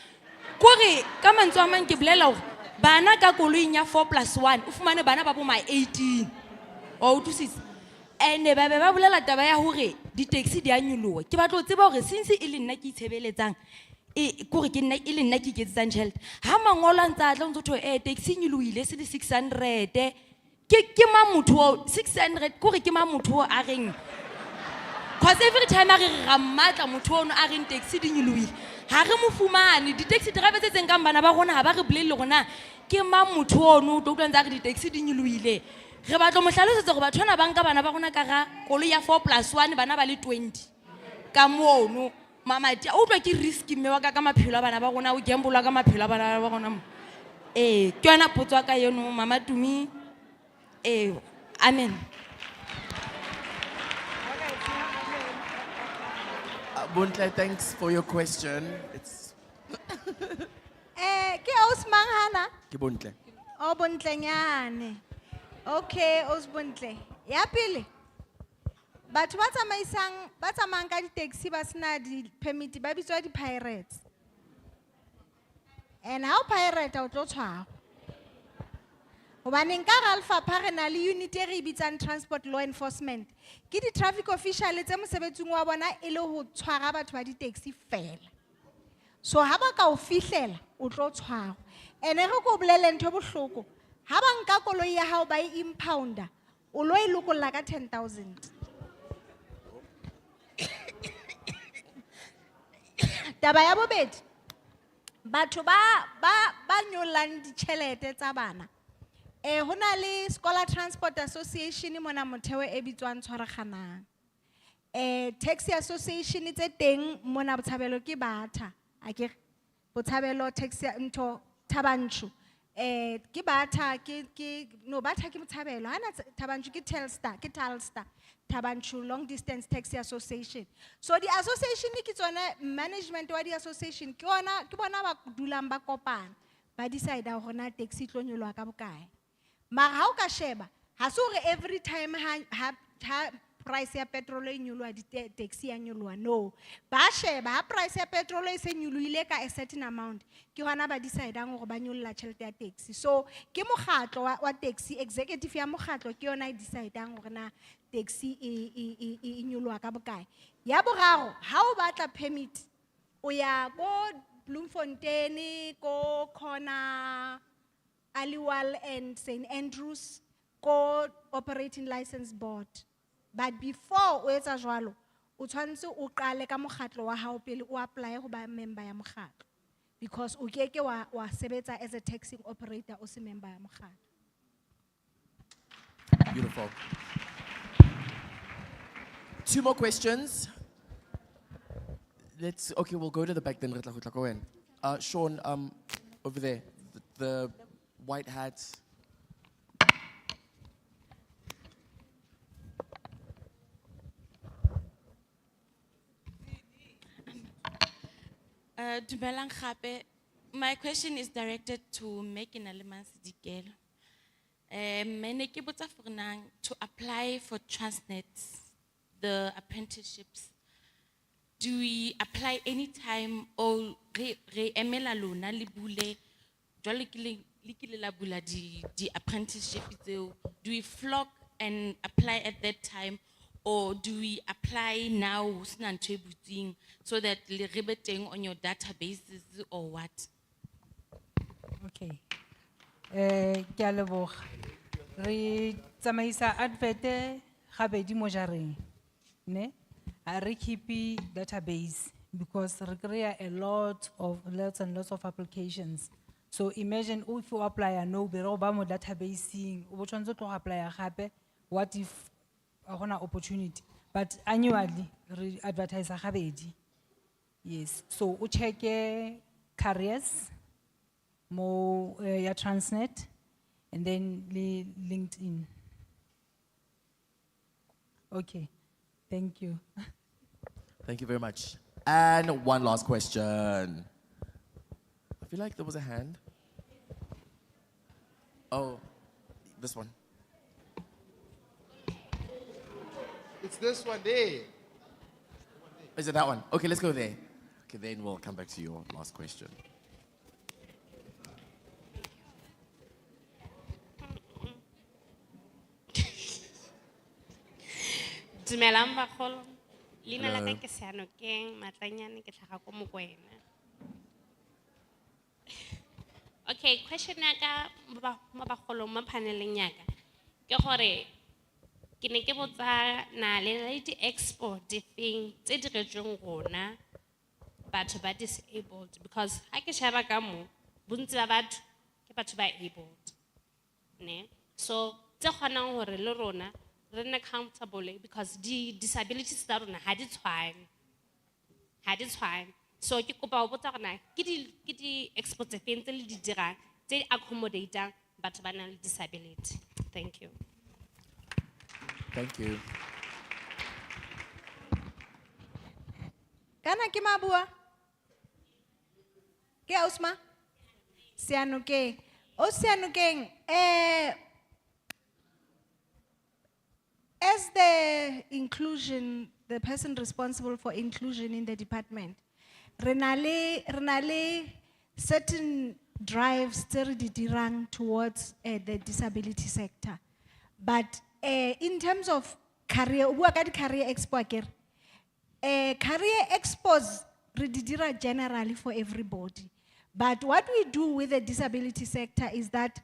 kore ka mantswe a mang ke bolela hore bana ka koloing ya 4+1 o fumane bana ba bo ma 18 wa utlwisisa ene ba be ba bolela taba ya hore di-taxi di a nyoloha ke batla ho tseba hore since e le nna ke itshebeletsang kore ke nna e le nna ke iketsetsang tjhelete ha mangolo a ntse a tla o ntse ho thwe taxi e nyolohile se le 600 ke ma motho o 600 kore ke ma motho o a reng because every time a re ra mmatla motho ono a reng taxi di nyolohile ha re mo fumane di-taxi driver tse tseng kang bana ba rona ha ba re bolelle gona ke ma motho ono o tlo utlwa ntse a re di-taxi di nyolohile re batla mo hlalosetsa gore batho bana ba nka bana ba rona ka ra koloi ya 4+1 bana ba le 20 ka moono mamati o utlwa ke risk mme wa ka maphelo a bana ba rona o gamble ka maphelo a bana ba rona ke yona potso ka eno Mama Tumi amen. Buntle, thanks for your question. It's Ke Osmang hana? ke Buntle. O Buntlenyane. Okay, Osbuntle. Ya pele. Batho ba tsamayang ka di-taxi ba sena di-permit ba bitswa di-pirates. And how pirate o tlo tshwarwa? Hobane nka ra lefapha re na le unit e re bitsang transport law enforcement. Ke di-traffic official tse mosebetsing wa bona e le ho tshwara batho ba di-taxi fela. So ha ba ka o fihlela o tlo tshwarwa. Ene re ko bolele ntho bohloko. Ha ba nka koloi ya hao ba e impounda, o lo e lokolla ka 10,000. Taba ya bobedi, batho ba nyolang ditjhelete tsa bana. Ho na le Scholar Transport Association mona motheo e bitswang Tshwaraganang. Taxi Association tse teng mona Botshabelo ke Batha. Akere Botshabelo taxi ntho Thabanchu. Ke Batha no Batha ke Botshabelo. Hana Thabanchu ke Telstar. Thabanchu Long Distance Taxi Association. So the association ke tsona management wa the association ke bona ba dulang ba kopana. Ba decide hore na taxi tlo nyolwa ka bokae. Mara ha o ka sheba ha se hore every time ha price ya petrol e nyoloha di taxi ya nyoloha no ba sheba ha price ya petrol e se nyolohile ka a certain amount ke hona ba decidang hore ba nyolla tjhelete ya taxi so ke mokgatlo wa taxi executive ya mokgatlo ke yona e decidang hore na taxi e nyoloha ka bokae ya boraro ha o batla permit o ya go Bloemfontein go Khona Aliwal and St. Andrews ko operating license board. But before o etsa jwalo, o tshwanetse o qale ka mokgatlo wa hao pele o apply ho ba member ya mokgatlo. Because o keke wa sebetsa as a taxi operator o se member ya mokgatlo. Beautiful. 2 more questions. We'll go to the back then. Go in. Sean, over there, the white hats. Dumelang gape. My question is directed to Mekin Alemasidikelo. Mene ke botsa for nang to apply for Transnet, the apprenticeships. Do we apply anytime or re emela lona le bule jwale ke le la bula di apprenticeship tseo? Do we flock and apply at that time, or do we apply now sena ntho e butsing so that le re be teng on your databases or what? Okay. Ke a leboga. Re tsamaisa advert gabedi mo jareng. Ne? A re keep database because re kry a lots and lots of applications. So imagine if you apply a no be ro ba mo databasing, o tshwanetse go apply gape. What if a gona opportunity? But annually re advertise gabedi. Yes. So o check careers mo ya Transnet and then LinkedIn. Okay. Thank you. Thank you very much. And one last question. I feel like there was a hand. Oh, this one. It's this one there. Is it that one? Okay, let's go there. Okay, then we'll come back to your last question. Dumelang bagolo. Leina la ka Hello. ke Seanokeng, Matlanyane ke tlhaga ko Mokoena. Okay, question ya ka mo bagolong mo paneleng ya ka ke gore ke ne ke botsa na le di-expo difeng tse di retsweng rona batho ba disabled, because ha ke sheba ka mo bontsi ba batho ke batho ba abled, ne? So tse kgonang gore le rona re nne comfortable because disabilities tsa rona ha di tshwane. So ke kopa ho botsa gore ke di-expo tse feng tse le di dirang tse di accommodatang batho ba nang le disability. Thank you. Thank you. Kana ke mabua? Ke Ausma? Seanokeng. O Seanokeng, as the person responsible for inclusion in the department, renale certain drives tse re di dirang towards the disability sector. But in terms of career, o bua ka di-career expo akere. Career expos re di dira generally for everybody. But what we do with the disability sector is that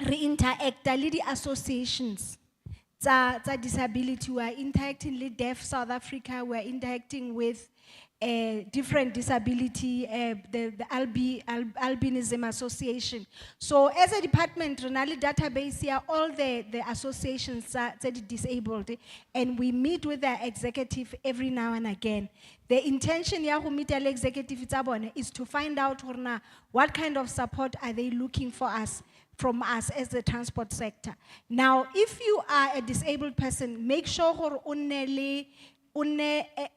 re interact le di associations tsa disability. We are interacting with Deaf South Africa. We are interacting with different disability, the Albinism Association. So as a department, Renali database here, all the associations that are disabled, and we meet with the executive every now and again. The intention here to meet the executive is to find out what kind of support are they looking for us from us as the transport sector. Now, if you are a disabled person, make sure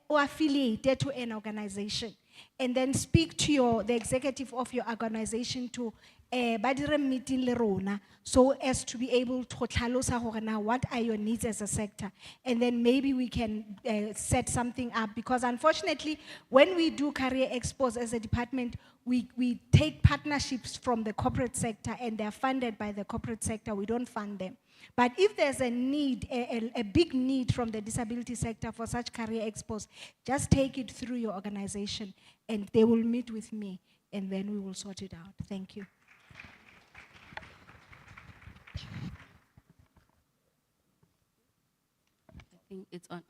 affiliated to an organization, and then speak to the executive of your organization to meeting le rona, so as to be able to tlhalosa hore na what are your needs as a sector, and then maybe we can set something up, because unfortunately when we do career expos as a department, we take partnerships from the corporate sector and they're funded by the corporate sector. We don't fund them. But if there's a need, a big need from the disability sector for such career expos, just take it through your organization and they will meet with me and then we will sort it out. Thank you. I think it's on.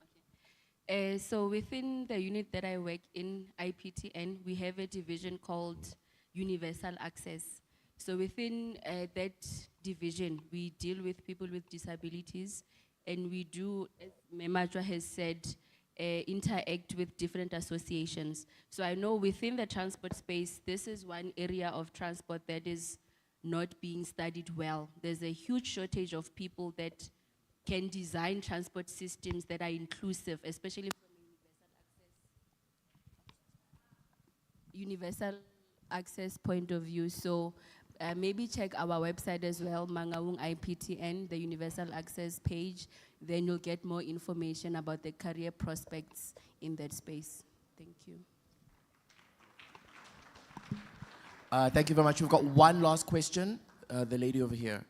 Okay. So within the unit that I work in, IPTN, we have a division called Universal Access. So within that division, we deal with people with disabilities, and we do, as Memajwa has said, interact with different associations. So I know within the transport space, this is one area of transport that is not being studied well. There's a huge shortage of people that can design transport systems that are inclusive, especially from a universal access point of view. So maybe check our website as well, Mangaung IPTN, the universal access page. Then you'll get more information about the career prospects in that space. Thank you. Thank you very much. We've got one last question. The lady over here.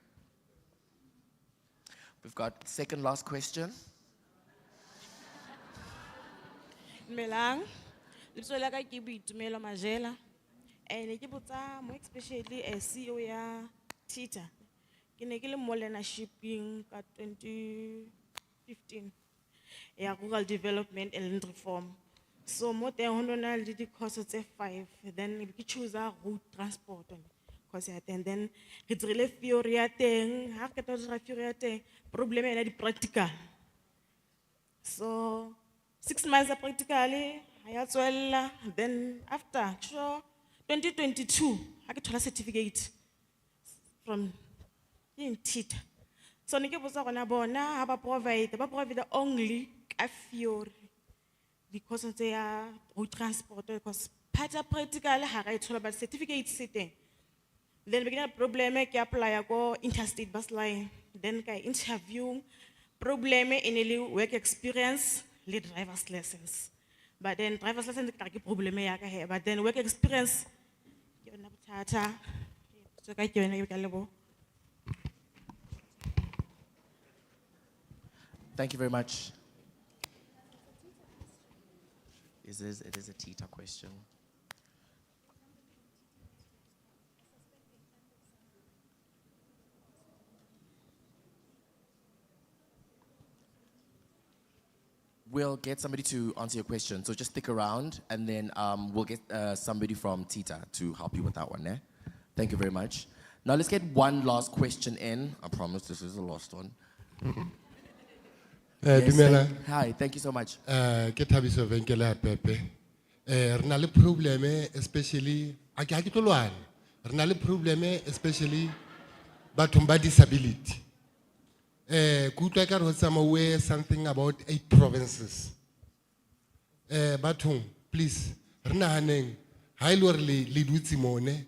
We've got second last question. Melang, lebitso la ka ke Boitumelo Majela. Ne ke botsa mo especially CEO ya Tita. Ke ne ke le mo leadershiping ka 2015 ya rural development and reform. So mo teng ho nona le di course tse 5, then ke choose road transport course ya teng, then ke dirile theory ya teng, ha ke tlo dira theory ya teng, problem ena di practical. So 6 months of practically, I tswella, then after 2022, I get a certificate from in Tita. So I get a bona, provide only a theory because of their road transport, because part of practical, I told about certificate sitting. Then we get a problem, I apply go interstate bus line, then I interview, problem in a work experience. Lead driver's lessons. But then driver's lessons are a problem. But then work experience. Thank you very much. It is a Tita question. We'll get somebody to answer your question. So just stick around, and then we'll get somebody from Tita to help you with that one. Thank you very much. Now let's get one last question in. I promise this is the last one. Yes, hi, thank you so much. Ke Thabiso Venkela Pepe. Re na le probleme especially a ke tlo lwana. Re na le probleme especially batho ba disability. Could I get something about 8 provinces? Batung, please, Renahaneng, Hailorly, Lidwitsimone,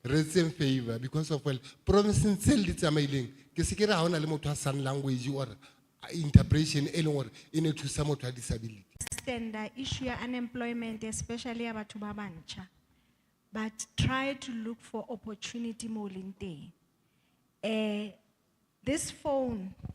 Reds in favor because of provinces sell its amazing. Kesikira on a limotasan language or interpretation anywhere in it to some disability. The issue of unemployment, especially about Tubabancha, but try to look for opportunity more in there. This phone